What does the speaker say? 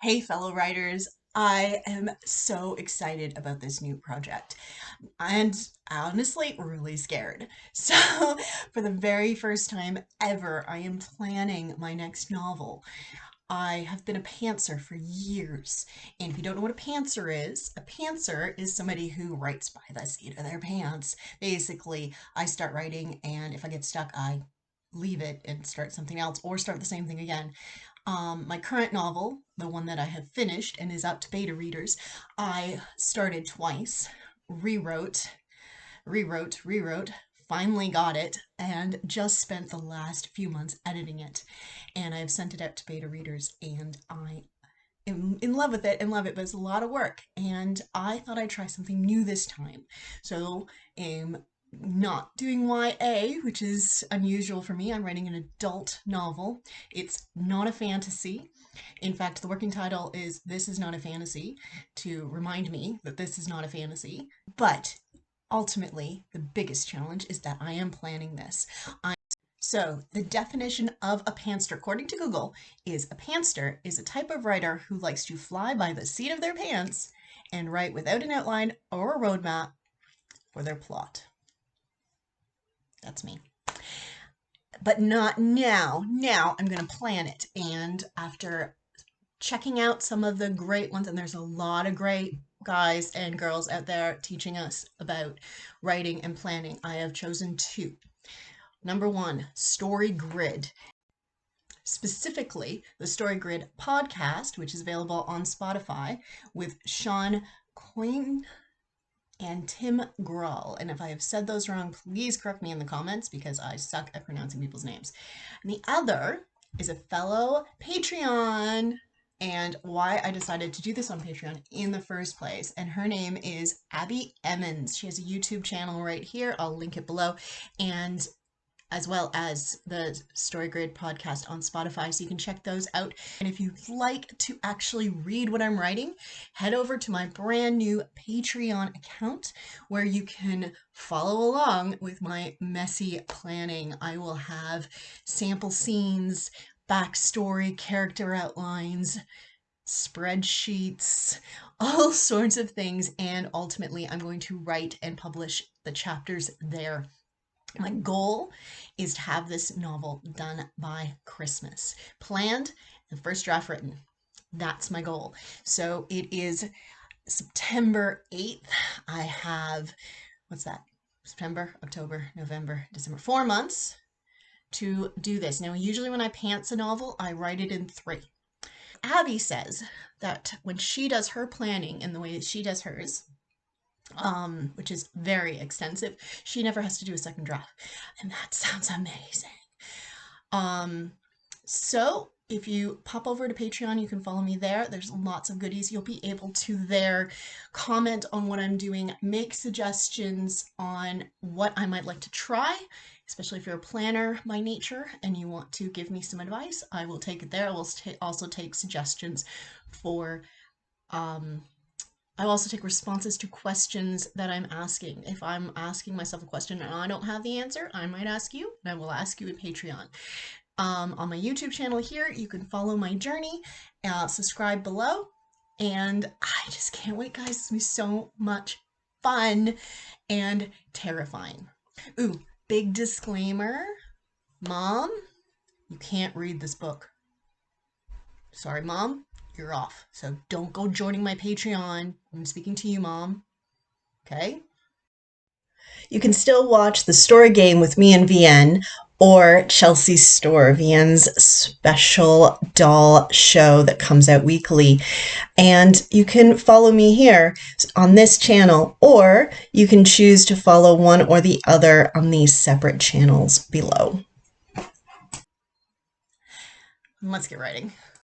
Hey, fellow writers, I am so excited about this new project and honestly really scared. So, for the very first time ever, I am planning my next novel. I have been a pantser for years, and if you don't know what a pantser is somebody who writes by the seat of their pants. Basically, I start writing, and if I get stuck, I leave it and start something else or start the same thing again. My current novel, the one that I have finished and is up to beta readers, I started twice, rewrote, rewrote, finally got it, and just spent the last few months editing it. And I have sent it out to beta readers, and I am in love with it and love it, but it's a lot of work. And I thought I'd try something new this time. So am not doing YA, which is unusual for me. I'm writing an adult novel. It's not a fantasy. In fact, the working title is This Is Not a Fantasy, to remind me that this is not a fantasy. But ultimately, the biggest challenge is that I am planning this. So the definition of a pantser, according to Google, is a pantser is a type of writer who likes to fly by the seat of their pants and write without an outline or a roadmap for their plot. That's me. But not now. Now I'm going to plan it. And after checking out some of the great ones, and there's a lot of great guys and girls out there teaching us about writing and planning, I have chosen two. Number one, Story Grid. Specifically, the Story Grid podcast, which is available on Spotify, with Sean Quinn and Tim Grahl. And if I have said those wrong, please correct me in the comments because I suck at pronouncing people's names. And the other is a fellow Patreon, and why I decided to do this on Patreon in the first place. And her name is Abby Emmons. She has a YouTube channel right here. I'll link it below. And as well as the Story Grid podcast on Spotify, so you can check those out. And if you'd like to actually read what I'm writing, head over to my brand new Patreon account where you can follow along with my messy planning. I will have sample scenes, backstory, character outlines, spreadsheets, all sorts of things, and ultimately I'm going to write and publish the chapters there. My goal is to have this novel done by Christmas. Planned and first draft written. That's my goal. So it is September 8th. I have, what's that? September, October, November, December. 4 months to do this. Now, usually when I pants a novel, I write it in 3. Abby says that when she does her planning in the way that she does hers, which is very extensive, she never has to do a second draft, and that sounds amazing. So if you pop over to Patreon, you can follow me there. There's lots of goodies. You'll be able to there comment on what I'm doing, make suggestions on what I might like to try, especially if you're a planner by nature and you want to give me some advice. I will take it there. I will also take suggestions for I also take responses to questions that I'm asking. If I'm asking myself a question and I don't have the answer, I might ask you, and I will ask you in Patreon. On my YouTube channel here, you can follow my journey, subscribe below, and I just can't wait, guys. It's gonna be so much fun and terrifying. Ooh, big disclaimer. Mom, you can't read this book. Sorry, Mom. You're off. So don't go joining my Patreon. I'm speaking to you, Mom. Okay? You can still watch The Story Game with me and Vienne, or Chelsea's Store, Vienne's special doll show that comes out weekly. And you can follow me here on this channel, or you can choose to follow one or the other on these separate channels below. Let's get writing.